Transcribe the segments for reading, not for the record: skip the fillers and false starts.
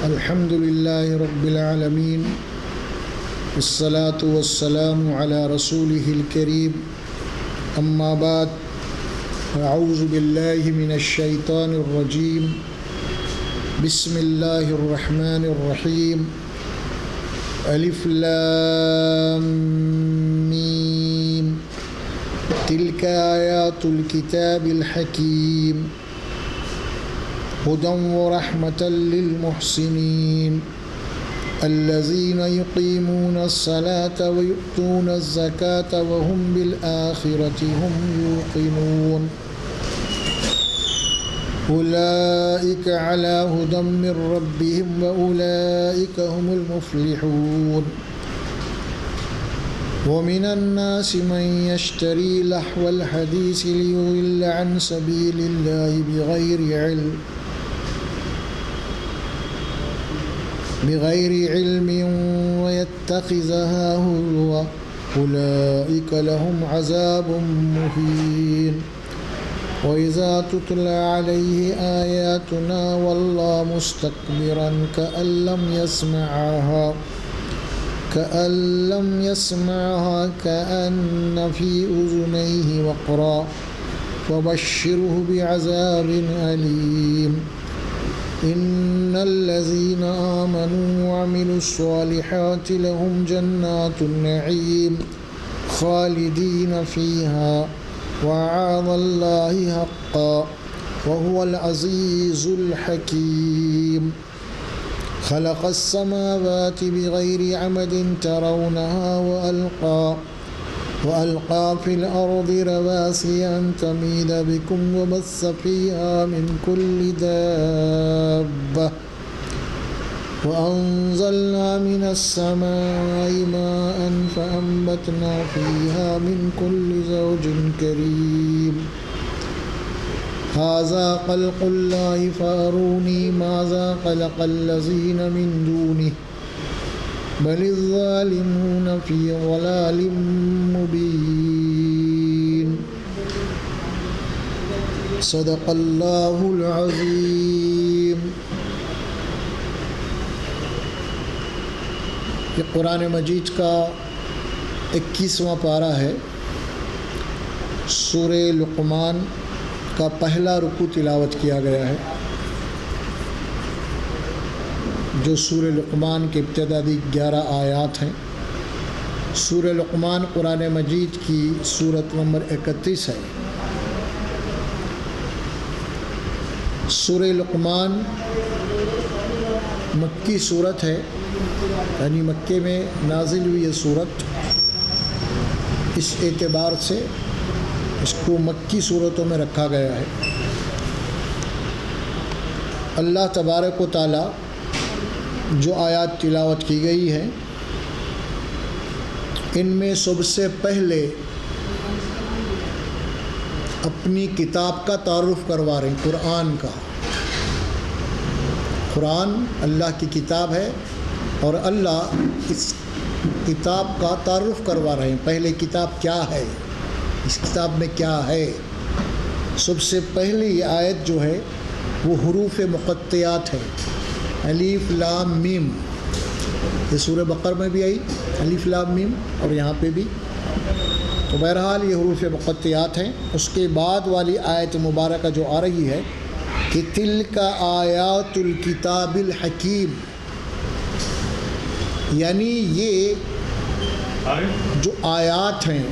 الحمد لله رب العالمين والصلاة والسلام على رسوله الكريم أما بعد أعوذ بالله من الشيطان الرجيم بسم الله الرحمن الرحيم ألف لام ميم تلك آيات الكتاب الحكيم هدى ورحمة للمحسنين الذين يقيمون الصلاة ويؤتون الزكاة وهم بالآخرة هم يوقنون أولئك على هدى من ربهم وأولئك هم المفلحون ومن الناس من يشتري لهو الحديث ليضل عن سبيل الله بغير علم ويتخذها هزوا أولئك لهم عذاب مهين وإذا تتلى عليه آياتنا ولى مستكبرا كأن لم يسمعها كأن في أذنيه وقرا فبشره بعذاب أليم إن الذين آمنوا وعملوا الصالحات لهم جنات النعيم خالدين فيها وعد الله حقا وهو العزيز الحكيم خلق السماوات بغير عمد ترونها وألقى في الأرض رواسي أن تميد بكم وبث فيها من كل دابة وأنزلنا من السماء ماء فأنبتنا فيها من كل زوج كريم هذا خلق الله فأروني ماذا خلق الذين من دونه بل الظالمون في ضلال مبين صدق اللہ العظیم۔ یہ قرآن مجید کا 21واں پارہ ہے۔ سورہ لقمان کا پہلا رکوع تلاوت کیا گیا ہے، جو سورہ لقمان کے ابتدائی 11 آیات ہیں۔ سورہ لقمان قرآن مجید کی سورت نمبر 31 ہے۔ سورہ لقمان مکی سورت ہے، یعنی مکے میں نازل ہوئی یہ سورت، اس اعتبار سے اس کو مکی صورتوں میں رکھا گیا ہے۔ اللہ تبارک و تعالی جو آیات تلاوت کی گئی ہیں، ان میں سب سے پہلے اپنی کتاب کا تعارف کروا رہے ہیں، قرآن کا۔ قرآن اللہ کی کتاب ہے اور اللہ اس کتاب کا تعارف کروا رہے ہیں۔ پہلے کتاب کیا ہے، اس کتاب میں کیا ہے۔ سب سے پہلی یہ آیت جو ہے وہ حروف مقطعات ہے، الف لام میم۔ یہ سورہ بقرہ میں بھی آئی الف لام میم، اور یہاں پہ بھی۔ تو بہرحال یہ حروف مقطعات ہیں۔ اس کے بعد والی آیت مبارکہ جو آ رہی ہے کہ تلک آیات الکتاب الحکیم، یعنی یہ جو آیات ہیں،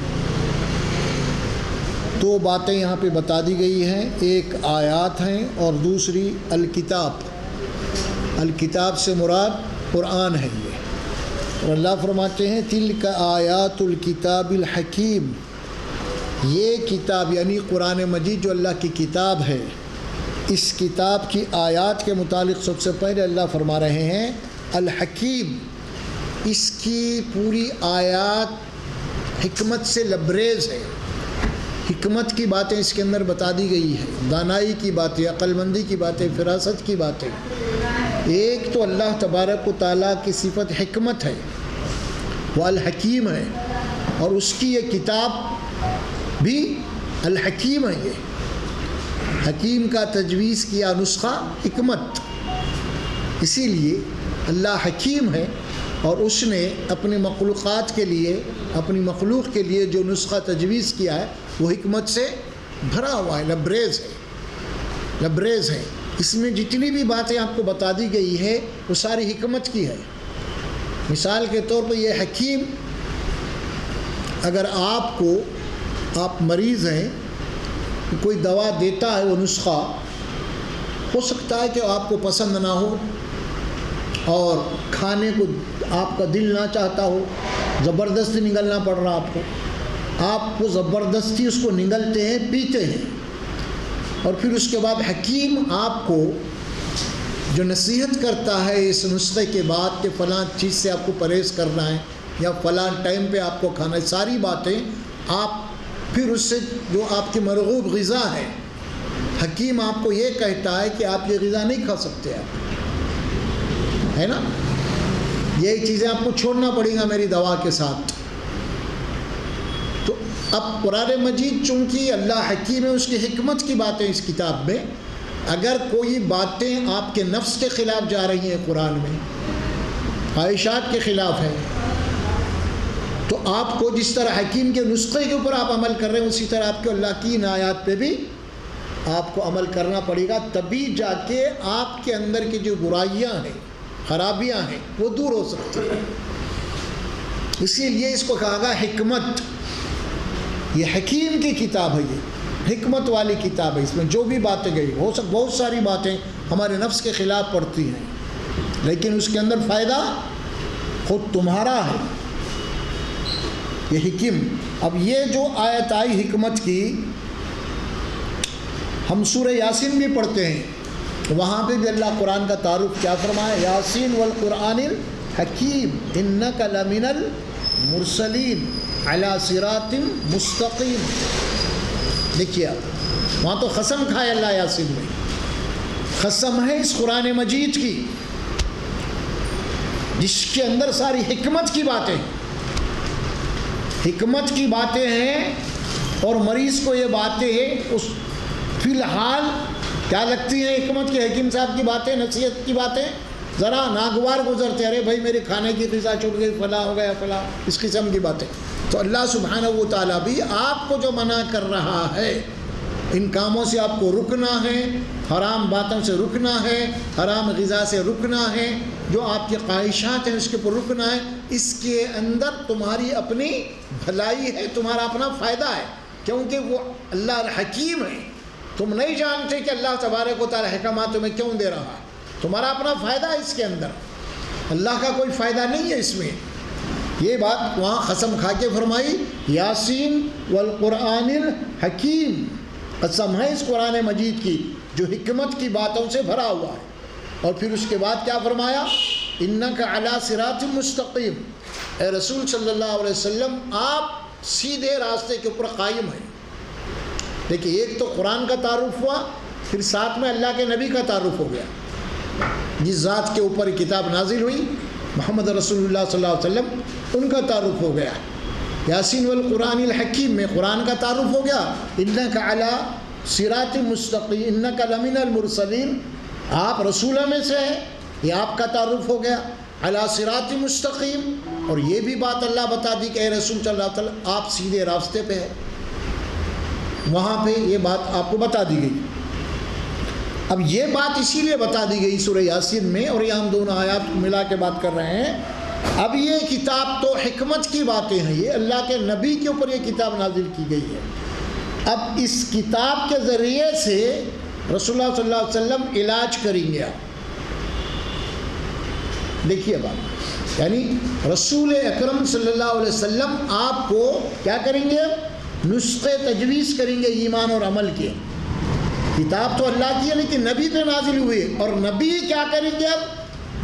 دو باتیں یہاں پہ بتا دی گئی ہیں، ایک آیات ہیں اور دوسری الکتاب۔ الکتاب سے مراد قرآن ہے یہ، اور اللہ فرماتے ہیں تلک آیات الکتاب الحکیم، یہ کتاب یعنی قرآن مجید جو اللہ کی کتاب ہے، اس کتاب کی آیات کے متعلق سب سے پہلے اللہ فرما رہے ہیں الحکیم۔ اس کی پوری آیات حکمت سے لبریز ہے، حکمت کی باتیں اس کے اندر بتا دی گئی ہیں، دانائی کی باتیں، عقل مندی کی باتیں، فراست کی باتیں۔ ایک تو اللہ تبارک و تعالیٰ کی صفت حکمت ہے، وہ الحکیم ہے، اور اس کی یہ کتاب بھی الحکیم ہے۔ یہ حکیم کا تجویز کیا نسخہ حکمت، اسی لیے اللہ حکیم ہے، اور اس نے اپنے مخلوقات کے لیے، اپنی مخلوق کے لیے جو نسخہ تجویز کیا ہے وہ حکمت سے بھرا ہوا ہے، لبریز ہے۔ اس میں جتنی بھی باتیں آپ کو بتا دی گئی ہے وہ ساری حکمت کی ہے۔ مثال کے طور پر یہ حکیم، اگر آپ مریض ہیں، کوئی دوا دیتا ہے، وہ نسخہ ہو سکتا ہے کہ آپ کو پسند نہ ہو اور کھانے کو آپ کا دل نہ چاہتا ہو، زبردستی نگلنا پڑ رہا آپ کو زبردستی اس کو نگلتے ہیں، پیتے ہیں، اور پھر اس کے بعد حکیم آپ کو جو نصیحت کرتا ہے اس نسخے کے بعد کہ فلاں چیز سے آپ کو پرہیز کرنا ہے یا فلاں ٹائم پہ آپ کو کھانا ہے، ساری باتیں آپ پھر اس سے جو آپ کی مرغوب غذا ہے، حکیم آپ کو یہ کہتا ہے کہ آپ یہ غذا نہیں کھا سکتے، آپ ہے نا، یہی چیزیں آپ کو چھوڑنا پڑے گا میری دوا کے ساتھ۔ تو اب قرآن مجید چونکہ اللہ حکیم ہے، اس کی حکمت کی باتیں اس کتاب میں، اگر کوئی باتیں آپ کے نفس کے خلاف جا رہی ہیں قرآن میں، خواہشات کے خلاف ہے، تو آپ کو جس طرح حکیم کے نسخے کے اوپر آپ عمل کر رہے ہیں، اسی طرح آپ کو اللہ کی ان آیات پہ بھی آپ کو عمل کرنا پڑے گا، تبھی جا کے آپ کے اندر کی جو برائیاں ہیں، خرابیاں ہیں، وہ دور ہو سکتی ہیں۔ اسی لیے اس کو کہا گا حکمت، یہ حکیم کی کتاب ہے، یہ حکمت والی کتاب ہے۔ اس میں جو بھی باتیں گئی بہت ساری باتیں ہمارے نفس کے خلاف پڑتی ہیں، لیکن اس کے اندر فائدہ خود تمہارا ہے، یہ حکم۔ اب یہ جو آیت آئی حکمت کی، ہم سورہ یاسین بھی پڑھتے ہیں، وہاں پہ بھی اللہ قرآن کا تعارف کیا فرمایا، یاسین والقرآن الحکیم انک لمن المرسلین علی صراط مستقیم۔ دیکھیے آپ وہاں تو قسم کھائے اللہ یاسین میں، قسم ہے اس قرآن مجید کی جس کے اندر ساری حکمت کی باتیں ہیں، اور مریض کو یہ باتیں اس فی الحال کیا لگتی ہیں حکمت کے حکیم صاحب کی باتیں، نصیحت کی باتیں ذرا ناگوار گزرتے، ارے بھائی میرے کھانے کی غذا چھوٹ گئی، فلاں ہو گیا فلاں، اس قسم کی باتیں۔ تو اللہ سبحانہ و تعالیٰ بھی آپ کو جو منع کر رہا ہے، ان کاموں سے آپ کو رکنا ہے، حرام باتوں سے رکنا ہے، حرام غذا سے رکنا ہے، جو آپ کی خواہشات ہیں اس کے اوپر رکنا ہے، اس کے اندر تمہاری اپنی بھلائی ہے، تمہارا اپنا فائدہ ہے، کیونکہ وہ اللہ حکیم ہے۔ تم نہیں جانتے کہ اللہ تبارک و تعالیٰ حکمات تمہیں کیوں دے رہا ہے، تمہارا اپنا فائدہ ہے اس کے اندر، اللہ کا کوئی فائدہ نہیں ہے اس میں۔ یہ بات وہاں قسم کھا کے فرمائی، یاسین والقرآن الحکیم، قسم ہے اس قرآن مجید کی جو حکمت کی باتوں سے بھرا ہوا ہے۔ اور پھر اس کے بعد کیا فرمایا، انک علی صراط مستقیم، اے رسول صلی اللہ علیہ وسلم آپ سیدھے راستے کے اوپر قائم ہیں۔ دیکھیے ایک تو قرآن کا تعارف ہوا، پھر ساتھ میں اللہ کے نبی کا تعارف ہو گیا، جس ذات کے اوپر کتاب نازل ہوئی محمد رسول اللہ صلی اللہ علیہ وسلم، ان کا تعارف ہو گیا۔ یاسین والقرآن الحکیم میں قرآن کا تعارف ہو گیا، انک علی صراط مستقیم انک لمن المرسلین، آپ رسولوں میں سے ہیں، یہ آپ کا تعارف ہو گیا، علی صراط مستقیم۔ اور یہ بھی بات اللہ بتا دی کہ اے رسول صلی اللہ علیہ وسلم آپ سیدھے راستے پہ ہیں، وہاں پہ یہ بات آپ کو بتا دی گئی۔ اب یہ بات اسی لیے بتا دی گئی سورہ یاسین میں، اور یہ ہم دونوں آیات ملا کے بات کر رہے ہیں۔ اب یہ کتاب تو حکمت کی باتیں ہیں، یہ اللہ کے نبی کے اوپر یہ کتاب نازل کی گئی ہے۔ اب اس کتاب کے ذریعے سے رسول اللہ صلی اللہ علیہ وسلم علاج کریں گے۔ آپ دیکھیے بات، یعنی رسول اکرم صلی اللہ علیہ وسلم آپ کو کیا کریں گے، نسخے تجویز کریں گے ایمان اور عمل کے۔ کتاب تو اللہ کی ہے لیکن نبی پہ نازل ہوئی، اور نبی کیا کریں گے، اب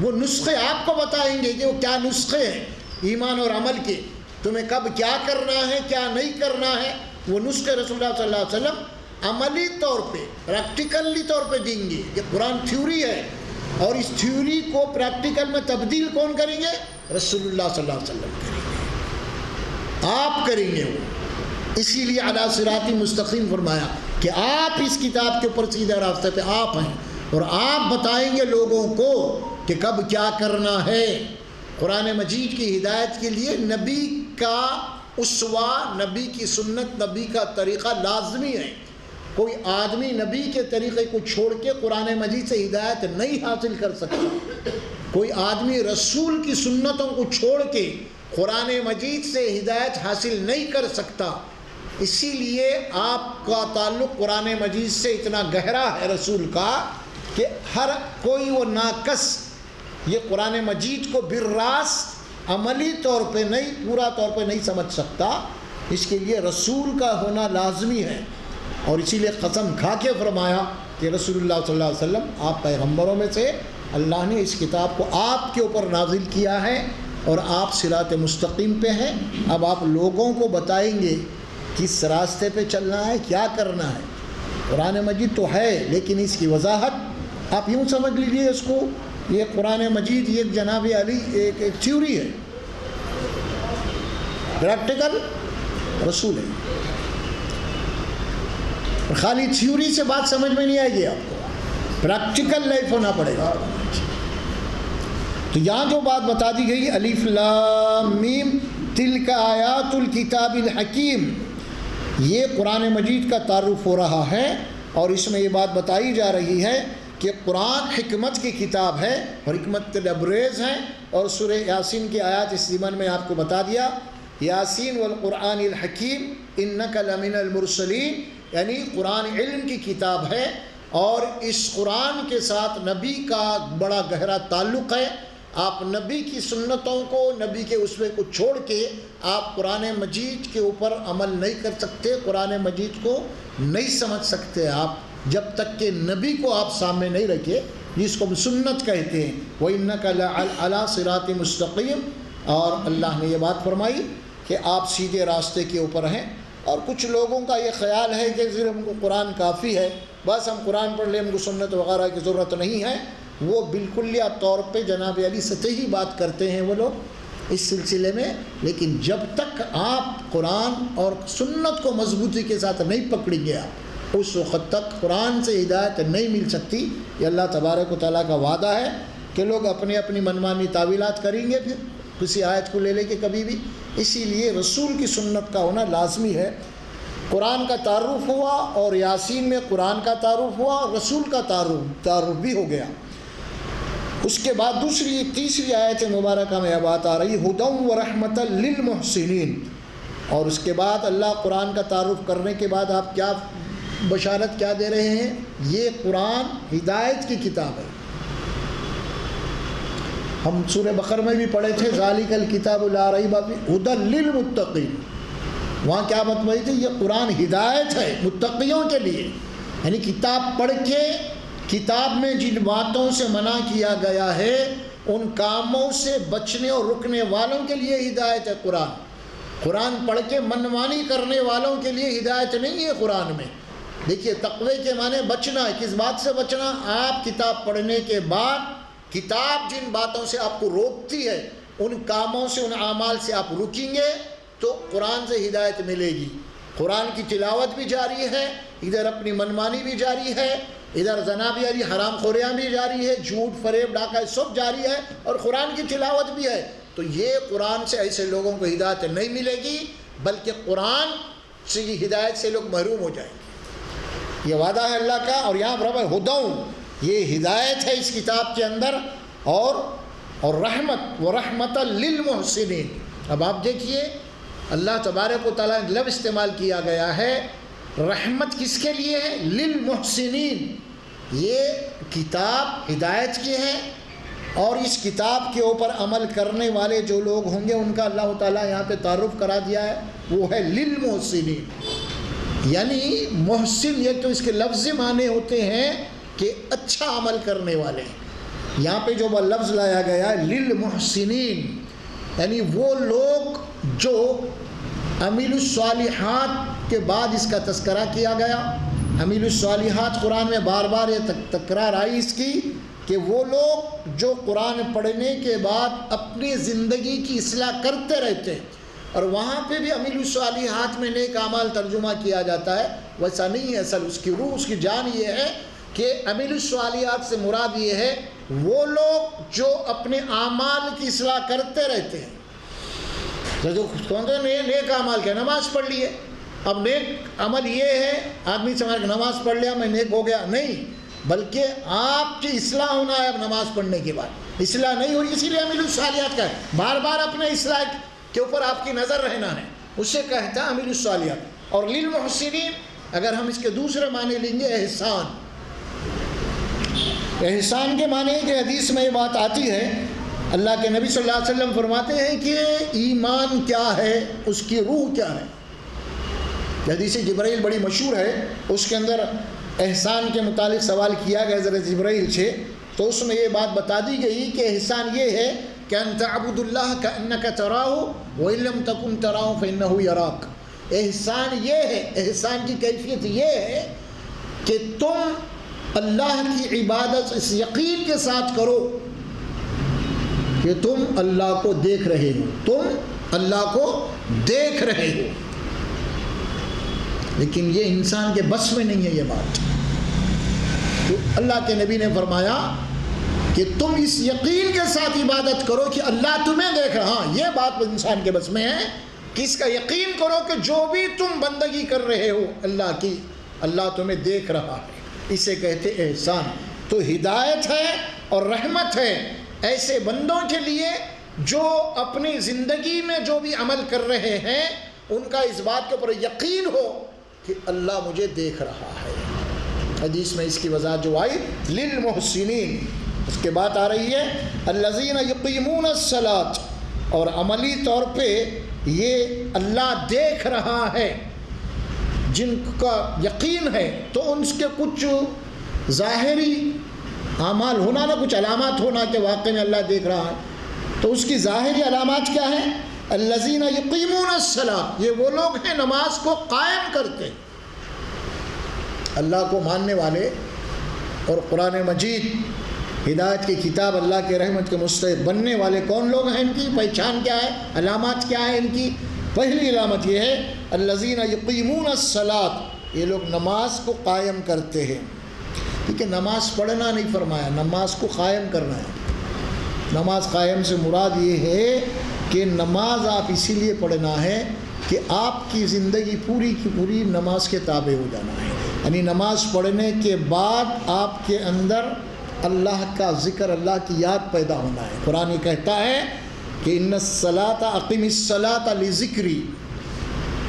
وہ نسخے آپ کو بتائیں گے کہ وہ کیا نسخے ہیں ایمان اور عمل کے، تمہیں کب کیا کرنا ہے کیا نہیں کرنا ہے، وہ نسخے رسول اللہ صلی اللہ علیہ وسلم عملی طور پہ پریکٹیکلی طور پہ دیں گے۔ یہ قرآن تھیوری ہے، اور اس تھیوری کو پریکٹیکل میں تبدیل کون کریں گے، رسول اللہ صلی اللہ علیہ وسلم کریں گے، آپ کریں گے وہ۔ اسی لیے علی صراط مستقیم فرمایا کہ آپ اس کتاب کے اوپر سیدھے راستے پہ آپ ہیں، اور آپ بتائیں گے لوگوں کو کہ کب کیا کرنا ہے۔ قرآن مجید کی ہدایت کے لیے نبی کا اسوہ، نبی کی سنت، نبی کا طریقہ لازمی ہے۔ کوئی آدمی نبی کے طریقے کو چھوڑ کے قرآن مجید سے ہدایت نہیں حاصل کر سکتا۔ کوئی آدمی رسول کی سنتوں کو چھوڑ کے قرآن مجید سے ہدایت حاصل نہیں کر سکتا۔ اسی لیے آپ کا تعلق قرآن مجید سے اتنا گہرا ہے رسول کا کہ ہر کوئی وہ ناقص یہ قرآن مجید کو بالراست عملی طور پہ نہیں، پورا طور پہ نہیں سمجھ سکتا۔ اس کے لیے رسول کا ہونا لازمی ہے، اور اسی لیے قسم کھا کے فرمایا کہ رسول اللہ صلی اللہ علیہ وسلم آپ پیغمبروں میں سے، اللہ نے اس کتاب کو آپ کے اوپر نازل کیا ہے اور آپ صراط مستقیم پہ ہیں۔ اب آپ لوگوں کو بتائیں گے کس راستے پہ چلنا ہے، کیا کرنا ہے۔ قرآن مجید تو ہے لیکن اس کی وضاحت آپ یوں سمجھ لیجئے اس کو، یہ قرآن مجید یہ جناب علی ایک تھیوری ہے، پریکٹیکل رسول ہے۔ خالی تھیوری سے بات سمجھ میں نہیں آئے گی، آپ کو پریکٹیکل لائف ہونا پڑے گا۔ تو یہاں جو بات بتا دی گئی الف لام میم تلک آیات الکتاب الحکیم، یہ قرآن مجید کا تعارف ہو رہا ہے، اور اس میں یہ بات بتائی جا رہی ہے کہ قرآن حکمت کی کتاب ہے اور حکمت لبریز ہے۔ اور سورہ یاسین کی آیات اس ضمن میں آپ کو بتا دیا، یاسین والقرآن الحکیم انک لمن المرسلین، یعنی قرآن علم کی کتاب ہے، اور اس قرآن کے ساتھ نبی کا بڑا گہرا تعلق ہے۔ آپ نبی کی سنتوں کو، نبی کے اسوے کو چھوڑ کے آپ قرآن مجید کے اوپر عمل نہیں کر سکتے، قرآن مجید کو نہیں سمجھ سکتے آپ جب تک کہ نبی کو آپ سامنے نہیں رکھے، جس کو ہم سنت کہتے ہیں۔ وَإِنَّكَ لَعَلَىٰ صِرَاطٍ مُسْتَقِيمٍ، اور اللہ نے یہ بات فرمائی کہ آپ سیدھے راستے کے اوپر ہیں۔ اور کچھ لوگوں کا یہ خیال ہے کہ صرف ہم کو قرآن کافی ہے، بس ہم قرآن پڑھ لیں، ہم کو سنت وغیرہ کی ضرورت نہیں ہے۔ وہ بالکلیہ طور پہ جناب علی سطحی بات کرتے ہیں وہ لوگ اس سلسلے میں، لیکن جب تک آپ قرآن اور سنت کو مضبوطی کے ساتھ نہیں پکڑیں گے آپ، اس وقت تک قرآن سے ہدایت نہیں مل سکتی۔ یہ اللہ تبارک و تعالیٰ کا وعدہ ہے کہ لوگ اپنی اپنی منمانی تعویلات کریں گے، پھر کسی آیت کو لے لے کے کبھی بھی۔ اسی لیے رسول کی سنت کا ہونا لازمی ہے۔ قرآن کا تعارف ہوا، اور یاسین میں قرآن کا تعارف ہوا، اور رسول کا تعارف بھی ہو گیا۔ اس کے بعد تیسری آیت مبارکہ میں بات آ رہی ہدی ورحمۃ للمحسنین، اور اس کے بعد اللہ قرآن کا تعارف کرنے کے بعد آپ کیا بشارت کیا دے رہے ہیں؟ یہ قرآن ہدایت کی کتاب ہے۔ ہم سورہ بقرہ میں بھی پڑھے تھے ذالک الکتاب لا ریب فیہ ھدی للمتقین، وہاں کیا بتائی تھی؟ یہ قرآن ہدایت ہے متقیوں کے لیے، یعنی کتاب پڑھ کے کتاب میں جن باتوں سے منع کیا گیا ہے ان کاموں سے بچنے اور رکنے والوں کے لیے ہدایت ہے قرآن۔ قرآن پڑھ کے منمانی کرنے والوں کے لیے ہدایت نہیں ہے قرآن میں۔ دیکھیے تقوی کے معنی بچنا ہے، کس بات سے بچنا؟ آپ کتاب پڑھنے کے بعد کتاب جن باتوں سے آپ کو روکتی ہے ان کاموں سے، ان اعمال سے آپ رکیں گے تو قرآن سے ہدایت ملے گی۔ قرآن کی تلاوت بھی جاری ہے، ادھر اپنی منمانی بھی جاری ہے، ادھر جناب علی حرام خوریاں بھی جاری ہے، جھوٹ فریب ڈاکہ سب جاری ہے، اور قرآن کی تلاوت بھی ہے۔ تو یہ قرآن سے ایسے لوگوں کو ہدایت نہیں ملے گی، بلکہ قرآن سے ہدایت سے لوگ محروم ہو جائیں گے۔ یہ وعدہ ہے اللہ کا، اور یہاں پر ہدی، یہ ہدایت ہے اس کتاب کے اندر، اور رحمت ورحمۃ للمحسنین۔ اب آپ دیکھیے اللہ تبارک و تعالیٰ نے لفظ استعمال کیا گیا ہے، رحمت کس کے لیے ہے؟ للمحسنین۔ یہ کتاب ہدایت کی ہے، اور اس کتاب کے اوپر عمل کرنے والے جو لوگ ہوں گے ان کا اللہ تعالیٰ یہاں پہ تعارف کرا دیا ہے، وہ ہے للمحسنین۔ یعنی محسن یہ تو اس کے لفظ معنی ہوتے ہیں کہ اچھا عمل کرنے والے۔ یہاں پہ جو لفظ لایا گیا ہے للمحسنین، یعنی وہ لوگ جو عمیل الصالحات کے بعد اس کا تذکرہ کیا گیا۔ عمیل الصالحات قرآن میں بار بار یہ تکرار آئی اس کی کہ وہ لوگ جو قرآن پڑھنے کے بعد اپنی زندگی کی اصلاح کرتے رہتے ہیں، اور وہاں پہ بھی عمیل الصالحات میں نیک اعمال ترجمہ کیا جاتا ہے، ویسا نہیں ہے۔ اصل اس کی روح، اس کی جان یہ ہے کہ عمل الصالحات سے مراد یہ ہے وہ لوگ جو اپنے اعمال کی اصلاح کرتے رہتے ہیں. جو کون سے نیک اعمال کیا؟ نماز پڑھ لی ہے. اب نیک عمل یہ ہے آدمی سمجھ کہ نماز پڑھ لیا میں نیک ہو گیا، نہیں، بلکہ آپ کی اصلاح ہونا ہے. اب نماز پڑھنے کے بعد اصلاح نہیں ہو رہی، اسی لیے عمل الصالحات کا ہے. بار بار اپنے اصلاح کے اوپر آپ کی نظر رہنا ہے، اسے کہتا ہے عمل الصالحات. اور للمحسنین اگر ہم اس کے دوسرے معنی لیں گے احسان. احسان کے معنی کہ حدیث میں یہ بات آتی ہے، اللہ کے نبی صلی اللہ علیہ وسلم فرماتے ہیں کہ ایمان کیا ہے، اس کی روح کیا ہے. حدیث جبرائیل بڑی مشہور ہے، اس کے اندر احسان کے متعلق سوال کیا گیا حضرت جبرائیل سے، تو اس میں یہ بات بتا دی گئی کہ احسان یہ ہے کہ ان تعبد اللہ کأنک تراہ وإن لم تکن تراہ فإنہ یراک. احسان یہ ہے، احسان کی کیفیت یہ ہے کہ تم اللہ کی عبادت اس یقین کے ساتھ کرو کہ تم اللہ کو دیکھ رہے ہو، تم اللہ کو دیکھ رہے ہو. لیکن یہ انسان کے بس میں نہیں ہے یہ بات. تو اللہ کے نبی نے فرمایا کہ تم اس یقین کے ساتھ عبادت کرو کہ اللہ تمہیں دیکھ رہا. ہاں یہ بات انسان کے بس میں ہے کہ اس کا یقین کرو کہ جو بھی تم بندگی کر رہے ہو اللہ کی، اللہ تمہیں دیکھ رہا ہے. اسے کہتے احسان. تو ہدایت ہے اور رحمت ہے ایسے بندوں کے لیے جو اپنی زندگی میں جو بھی عمل کر رہے ہیں ان کا اس بات کے اوپر یقین ہو کہ اللہ مجھے دیکھ رہا ہے. حدیث میں اس کی وضاحت جو آئی للمحسنین، اس کے بعد آ رہی ہے الذین یقیمون الصلاۃ. اور عملی طور پہ یہ اللہ دیکھ رہا ہے جن کا یقین ہے، تو ان کے کچھ ظاہری اعمال ہونا، نہ کچھ علامات ہونا کہ واقعی میں اللہ دیکھ رہا ہے. تو اس کی ظاہری علامات کیا ہیں؟ الذین یقیمون الصلاۃ، یہ وہ لوگ ہیں نماز کو قائم کرتے، اللہ کو ماننے والے اور قرآن مجید ہدایت کی کتاب اللہ کے رحمت کے مستحق بننے والے کون لوگ ہیں؟ ان کی پہچان کیا ہے؟ علامات کیا ہے ان کی؟ پہلی علامت یہ ہے الذین یقیمون الصلاۃ، یہ لوگ نماز کو قائم کرتے ہیں. ٹھیک ہے، نماز پڑھنا نہیں فرمایا، نماز کو قائم کرنا ہے. نماز قائم سے مراد یہ ہے کہ نماز آپ اسی لیے پڑھنا ہے کہ آپ کی زندگی پوری کی پوری نماز کے تابع ہو جانا ہے. یعنی نماز پڑھنے کے بعد آپ کے اندر اللہ کا ذکر، اللہ کی یاد پیدا ہونا ہے. قرآن یہ کہتا ہے کہ ان الصلاۃ اقم الصلاۃ لذکری.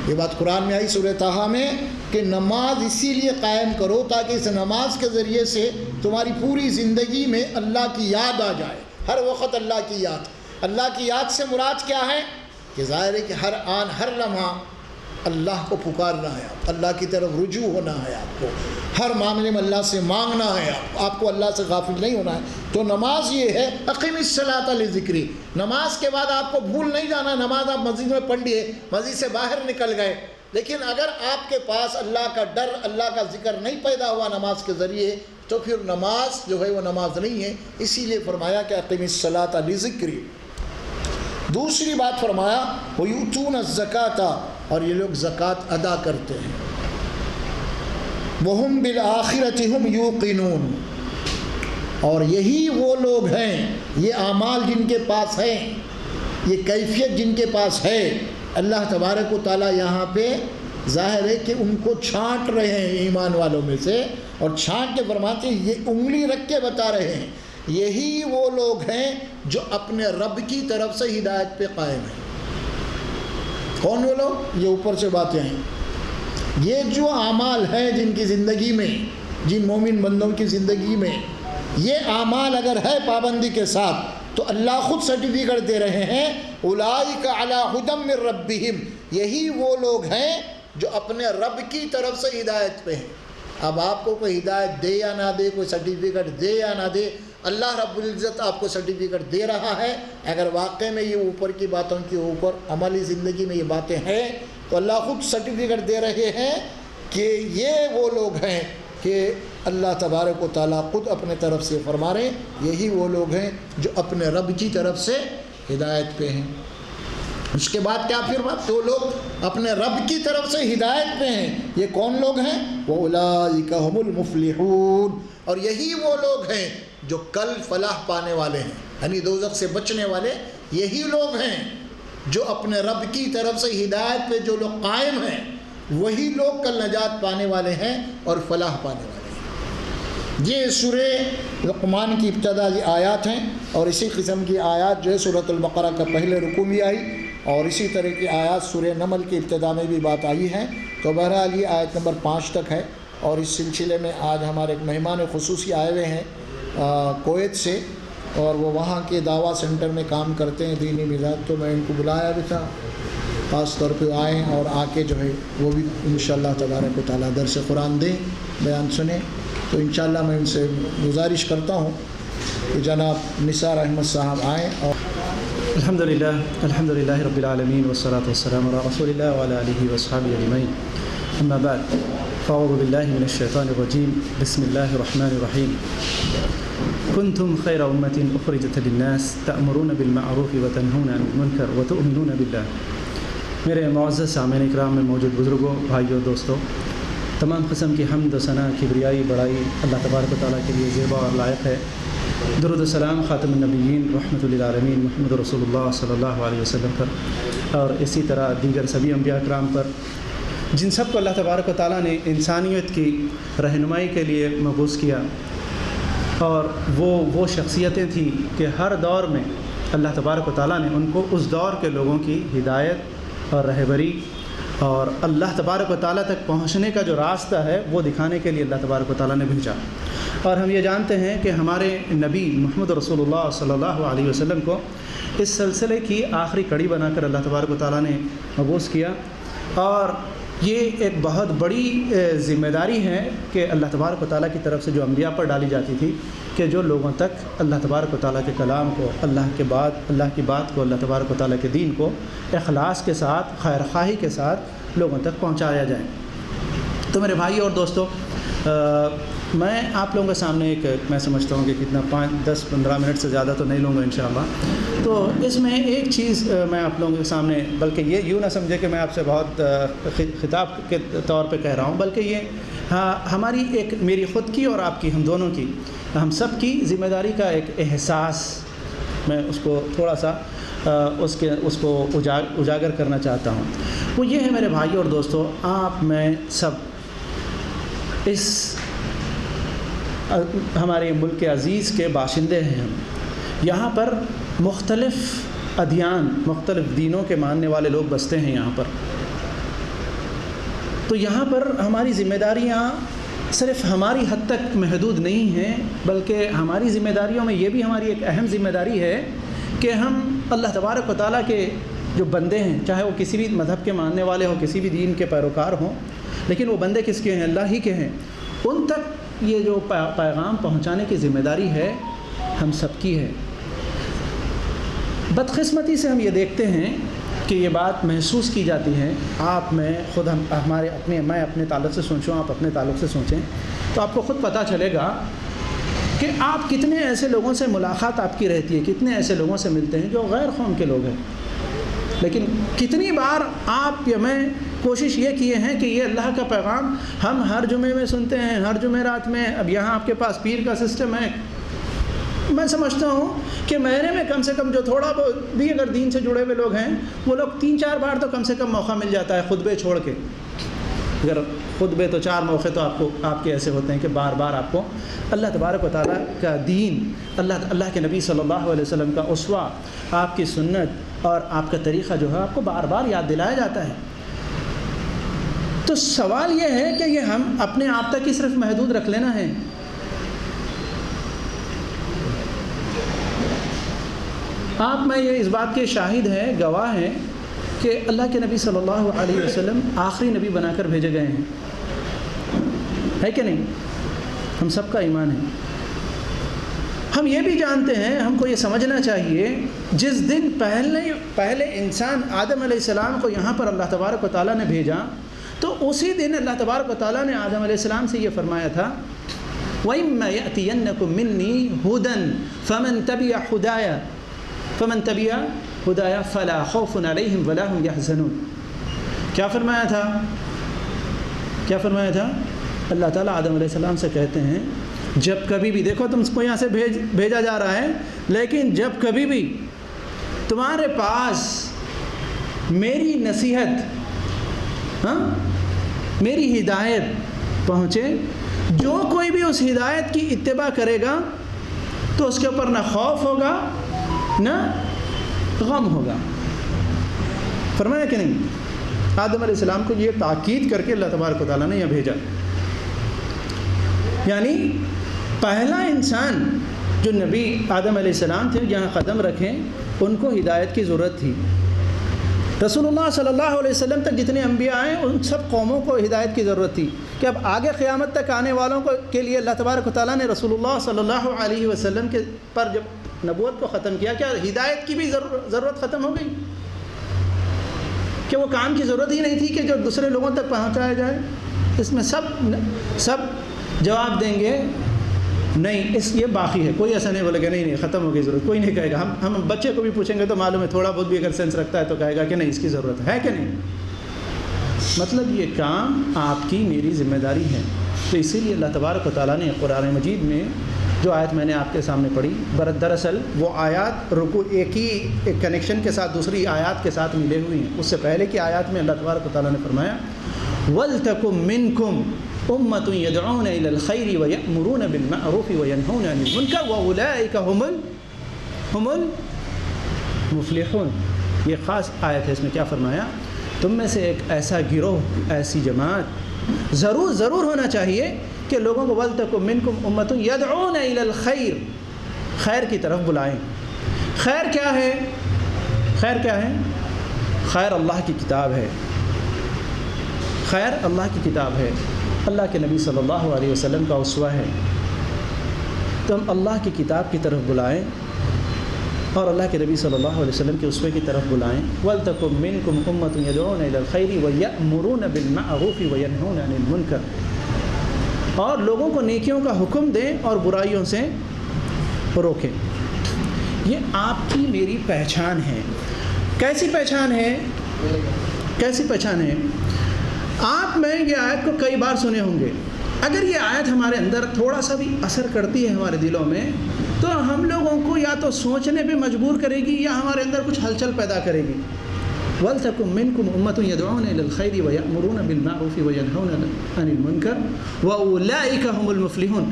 یہ بات قرآن میں آئی سورہ طٰہٰ میں کہ نماز اسی لیے قائم کرو تاکہ اس نماز کے ذریعے سے تمہاری پوری زندگی میں اللہ کی یاد آ جائے. ہر وقت اللہ کی یاد. اللہ کی یاد سے مراد کیا ہے؟ کہ ظاہر ہے کہ ہر آن ہر لمحہ اللہ کو پکارنا ہے، اللہ کی طرف رجوع ہونا ہے، آپ کو ہر معاملے میں اللہ سے مانگنا ہے، آپ کو اللہ سے غافل نہیں ہونا ہے. تو نماز یہ ہے اقیم الصلاۃ لذکری. نماز کے بعد آپ کو بھول نہیں جانا. نماز آپ مسجد میں پڑھ لیے، مسجد سے باہر نکل گئے، لیکن اگر آپ کے پاس اللہ کا ڈر، اللہ کا ذکر نہیں پیدا ہوا نماز کے ذریعے، تو پھر نماز جو ہے وہ نماز نہیں ہے. اسی لیے فرمایا کہ اقیم الصلاۃ لذکری. دوسری بات فرمایا وَيُؤْتُونَ الزَّكَاةَ، اور یہ لوگ زکوٰۃ ادا کرتے ہیں. وَهُمْ بِالْآخِرَةِ هُمْ يُوقِنُونَ، اور یہی وہ لوگ ہیں، یہ اعمال جن کے پاس ہیں، یہ کیفیت جن کے پاس ہے. اللہ تبارک و تعالیٰ یہاں پہ ظاہر ہے کہ ان کو چھانٹ رہے ہیں ایمان والوں میں سے، اور چھانٹ کے فرماتے ہیں، یہ انگلی رکھ کے بتا رہے ہیں یہی وہ لوگ ہیں جو اپنے رب کی طرف سے ہدایت پہ قائم ہیں. کون وہ لوگ؟ یہ اوپر سے باتیں ہیں. یہ جو اعمال ہیں جن کی زندگی میں، جن مومن بندوں کی زندگی میں یہ اعمال اگر ہے پابندی کے ساتھ، تو اللہ خود سرٹیفکیٹ دے رہے ہیں اولئک علی ھدی من ربہم، یہی وہ لوگ ہیں جو اپنے رب کی طرف سے ہدایت پہ ہیں. اب آپ کو کوئی ہدایت دے یا نہ دے، کوئی سرٹیفکیٹ دے یا نہ دے، اللہ رب العزت آپ کو سرٹیفکیٹ دے رہا ہے. اگر واقع میں یہ اوپر کی باتوں کے اوپر عملی زندگی میں یہ باتیں ہیں، تو اللہ خود سرٹیفکیٹ دے رہے ہیں کہ یہ وہ لوگ ہیں کہ اللہ تبارک و تعالیٰ خود اپنے طرف سے فرما رہے ہیں، یہی وہ لوگ ہیں جو اپنے رب کی طرف سے ہدایت پہ ہیں. اس کے بعد کیا پھر بات؟ تو لوگ اپنے رب کی طرف سے ہدایت پہ ہیں. یہ کون لوگ ہیں؟ وَأُولَٰئِكَ هُمُ الْمُفْلِحُونَ. اور یہی وہ لوگ ہیں جو کل فلاح پانے والے ہیں، یعنی دوزخ سے بچنے والے یہی لوگ ہیں جو اپنے رب کی طرف سے ہدایت پہ جو لوگ قائم ہیں، وہی لوگ کل نجات پانے والے ہیں اور فلاح پانے والے ہیں. یہ سورہ لقمان کی ابتدائی آیات ہیں، اور اسی قسم کی آیات جو ہے سورۃ البقرہ کا پہلے رکوع میں آئی، اور اسی طرح کی آیات سورہ نمل کی ابتدا میں بھی بات آئی ہے. تو بہرحال یہ آیت نمبر 5 تک ہے. اور اس سلسلے میں آج ہمارے ایک مہمان خصوصی آئے ہوئے ہیں کویت سے، اور وہ وہاں کے دعویٰ سینٹر میں کام کرتے ہیں دینی مزاج. تو میں ان کو بلایا بھی تھا، خاص طور پہ آئیں اور آ کے جو ہے وہ بھی انشاءاللہ تبارک و تعالیٰ درس قرآن دیں، بیان سنیں. تو انشاءاللہ میں ان سے گزارش کرتا ہوں کہ جناب نثار احمد صاحب آئیں. اور الحمدللہ رب العالمین والصلاة والسلام علی رسول اللہ وعلی آلہ واصحابہ اجمعین. اما بعد فاعوذ باللہ من الشیطان الرجیم. بسم اللہ الرحمن الرحیم. کنتم خیر امۃ اخرجت للناس تأمرون بالمعروف وتنہون عن المنکر وتؤمنون باللہ. میرے معزز سامعین اکرام میں موجود بزرگوں، بھائیوں، دوستوں، تمام قسم کی حمد و ثنا، کبریائی، بڑائی اللہ تبارک و تعالیٰ کے لیے زیبا اور لائق ہے. درود و سلام خاتم النبیین رحمۃ للعالمین محمد رسول اللہ صلی اللہ علیہ وسلم پر، اور اسی طرح دیگر سبھی انبیاء کرام پر، جن سب کو اللہ تبارک و تعالیٰ نے انسانیت کی رہنمائی کے لیے مبعوث کیا. اور وہ شخصیتیں تھیں کہ ہر دور میں اللہ تبارک و تعالیٰ نے ان کو اس دور کے لوگوں کی ہدایت اور رہبری اور اللہ تبارک و تعالیٰ تک پہنچنے کا جو راستہ ہے وہ دکھانے کے لیے اللہ تبارک و تعالیٰ نے بھیجا. اور ہم یہ جانتے ہیں کہ ہمارے نبی محمد رسول اللہ صلی اللہ علیہ وسلم کو اس سلسلے کی آخری کڑی بنا کر اللہ تبارک و تعالیٰ نے مبعوث کیا. اور یہ ایک بہت بڑی ذمہ داری ہے کہ اللہ تبارک و تعالیٰ کی طرف سے جو انبیاء پر ڈالی جاتی تھی کہ جو لوگوں تک اللہ تبارک و تعالیٰ کے کلام کو، اللہ کی بات کو، اللہ تبارک و تعالیٰ کے دین کو اخلاص کے ساتھ، خیر خواہی کے ساتھ لوگوں تک پہنچایا جائے. تو میرے بھائی اور دوستو، میں آپ لوگوں کے سامنے میں سمجھتا ہوں کہ کتنا 5-10-15 منٹ سے زیادہ تو نہیں لوں گا انشاءاللہ. تو اس میں ایک چیز میں آپ لوگوں کے سامنے، بلکہ یہ یوں نہ سمجھے کہ میں آپ سے بہت خطاب کے طور پہ کہہ رہا ہوں، بلکہ یہ ہماری ایک، میری خود کی اور آپ کی، ہم دونوں کی، ہم سب کی ذمہ داری کا ایک احساس، میں اس کو تھوڑا سا اس کو اجاگر کرنا چاہتا ہوں. وہ یہ ہے میرے بھائی اور دوستو، آپ میں سب اس ہمارے ملک عزیز کے باشندے ہیں. ہم یہاں پر مختلف ادیان، مختلف دینوں کے ماننے والے لوگ بستے ہیں یہاں پر. تو یہاں پر ہماری ذمہ داریاں صرف ہماری حد تک محدود نہیں ہیں، بلکہ ہماری ذمہ داریوں میں یہ بھی ہماری ایک اہم ذمہ داری ہے کہ ہم اللہ تبارک و تعالیٰ کے جو بندے ہیں، چاہے وہ کسی بھی مذہب کے ماننے والے ہوں، کسی بھی دین کے پیروکار ہوں، لیکن وہ بندے کس کے ہیں؟ اللہ ہی کے ہیں. ان تک یہ جو پیغام پہنچانے کی ذمہ داری ہے ہم سب کی ہے. بدقسمتی سے ہم یہ دیکھتے ہیں کہ یہ بات محسوس کی جاتی ہے. آپ میں خود میں اپنے تعلق سے سوچوں، آپ اپنے تعلق سے سوچیں تو آپ کو خود پتہ چلے گا کہ آپ کتنے ایسے لوگوں سے ملاقات آپ کی رہتی ہے، کتنے ایسے لوگوں سے ملتے ہیں جو غیر قوم کے لوگ ہیں. لیکن کتنی بار آپ یا میں کوشش یہ کیے ہیں کہ یہ اللہ کا پیغام ہم ہر جمعے میں سنتے ہیں، ہر جمعرات میں. اب یہاں آپ کے پاس پیر کا سسٹم ہے. میں سمجھتا ہوں کہ مہینے میں کم سے کم جو تھوڑا بہت بھی اگر دین سے جڑے ہوئے لوگ ہیں وہ لوگ 3-4 بار تو کم سے کم موقع مل جاتا ہے خطبے چھوڑ کے. اگر خطبے تو 4 موقع تو آپ کے ایسے ہوتے ہیں کہ بار بار آپ کو اللہ تبارک و تعالیٰ کا دین، اللہ کے نبی صلی اللہ علیہ وسلم کا اسوہ، آپ کی سنت اور آپ کا طریقہ جو ہے آپ کو بار بار یاد دلایا جاتا ہے. تو سوال یہ ہے کہ یہ ہم اپنے آپ تک ہی صرف محدود رکھ لینا ہے. آپ میں یہ اس بات کے شاہد ہیں، گواہ ہیں کہ اللہ کے نبی صلی اللہ علیہ وسلم آخری نبی بنا کر بھیجے گئے ہیں، ہے کہ نہیں؟ ہم سب کا ایمان ہے. ہم یہ بھی جانتے ہیں، ہم کو یہ سمجھنا چاہیے، جس دن پہلے انسان آدم علیہ السلام کو یہاں پر اللہ تبارک و تعالیٰ نے بھیجا تو اسی دن اللہ تبارک و تعالیٰ نے آدم علیہ السلام سے یہ فرمایا تھا، وَإِمَّا يَأْتِيَنَّكُم مِّنِّي هُدًى فَمَن تَبِعَ ہدایا فلا خوف علیہم ولا هم یحزنون. کیا فرمایا تھا؟ کیا فرمایا تھا؟ اللہ تعالیٰ آدم علیہ السلام سے کہتے ہیں جب کبھی بھی، دیکھو تم کو یہاں سے بھیجا جا رہا ہے، لیکن جب کبھی بھی تمہارے پاس میری نصیحت، میری ہدایت پہنچے، جو کوئی بھی اس ہدایت کی اتباع کرے گا تو اس کے اوپر نہ خوف ہوگا نہ غم ہوگا. فرمایا کہ نہیں؟ آدم علیہ السلام کو یہ تاکید کر کے اللہ تبارک و تعالیٰ نے یہ بھیجا. یعنی پہلا انسان جو نبی آدم علیہ السلام تھے جہاں قدم رکھیں ان کو ہدایت کی ضرورت تھی. رسول اللہ صلی اللہ علیہ وسلم تک جتنے انبیاء آئے ان سب قوموں کو ہدایت کی ضرورت تھی کہ اب آگے قیامت تک آنے والوں کے لیے اللہ تبارک و تعالیٰ نے رسول اللہ صلی اللہ علیہ وسلم کے پر جب نبوت کو ختم کیا، کیا ہدایت کی بھی ضرورت ختم ہو گئی؟ کہ وہ کام کی ضرورت ہی نہیں تھی کہ جو دوسرے لوگوں تک پہنچایا جائے؟ اس میں سب جواب دیں گے نہیں، یہ باقی ہے. کوئی ایسا نہیں بولے گا نہیں ختم ہو گئی ضرورت. کوئی نہیں کہے گا. ہم بچے کو بھی پوچھیں گے تو معلوم ہے تھوڑا بہت بھی اگر سینس رکھتا ہے تو کہے گا کہ نہیں اس کی ضرورت ہے کہ نہیں. مطلب یہ کام آپ کی میری ذمہ داری ہے. تو اسی لیے اللہ تبارک و تعالیٰ نے قرآن مجید میں جو آیت میں نے آپ کے سامنے پڑھی، دراصل وہ آیات رکوع ایک کنیکشن کے ساتھ دوسری آیات کے ساتھ ملے ہوئی ہیں. اس سے پہلے کی آیات میں اللہ تبارک و تعالیٰ نے فرمایا وَلْتَكُمْ مِنْكُمْ أُمَّةٌ يَدْعُونَ إِلَى الْخَيْرِ وَيَأْمُرُونَ بِالْمَعْرُوفِ وَيَنْهَوْنَ عَنِ الْمُنكَرِ وَأُولَٰئِكَ هُمُ الْمُفْلِحُونَ. یہ خاص آیت ہے. اس میں کیا فرمایا؟ تم میں سے ایک ایسا گروہ، ایسی جماعت ضرور ہونا چاہیے کہ لوگوں کو وَلْتَكُمْ مِنْكُمْ أُمَّةٌ يَدْعُونَ إِلَى الْخَيْرِ، خیر کی طرف بلائیں. خیر کیا ہے؟ خیر کیا ہے؟ خیر اللہ کی کتاب ہے. خیر اللہ کی کتاب ہے، اللہ کے نبی صلی اللہ علیہ وسلم کا اسوہ ہے. تو ہم اللہ کی کتاب کی طرف بلائیں اور اللہ کے نبی صلی اللہ علیہ وسلم کے اسوے کی طرف بلائیں. وَلْتَكُمْ مِنْكُمْ أُمَّةٌ يَدْعُونَ إِلَى الْخَيْرِ وَيَأْمُرُونَ بِالْمَعْرُوفِ وَيَنْهَوْنَ عَنِ الْمُنكَرِ، اور لوگوں کو نیکیوں کا حکم دیں اور برائیوں سے روکیں. یہ آپ کی میری پہچان ہے. کیسی پہچان ہے؟ کیسی پہچان ہے؟ آپ میں یہ آیت کو کئی بار سنے ہوں گے. اگر یہ آیت ہمارے اندر تھوڑا سا بھی اثر کرتی ہے ہمارے دلوں میں تو ہم لوگوں کو یا تو سوچنے پہ مجبور کرے گی یا ہمارے اندر کچھ ہلچل پیدا کرے گی. وَلْتَكُمْ مِنْكُمْ أُمَّةٌ يَدْعُونَ إِلَى الْخَيْرِ وَيَأْمُرُونَ بِالْمَعْرُوفِ وَيَنْهَوْنَ عَنِ الْمُنكَرِ وَأُولَٰئِكَ هُمُ الْمُفْلِحُونَ.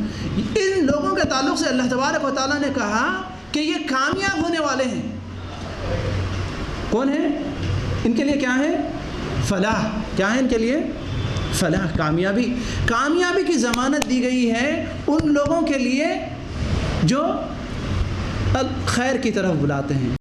ان لوگوں کے تعلق سے اللہ تبارک و تعالیٰ نے کہا کہ یہ کامیاب ہونے والے ہیں. کون ہیں؟ ان کے لیے کیا ہے؟ فلاح. کیا ہے ان کے لیے؟ فلاح، کامیابی. کامیابی کی ضمانت دی گئی ہے ان لوگوں کے لیے جو خیر کی طرف بلاتے ہیں.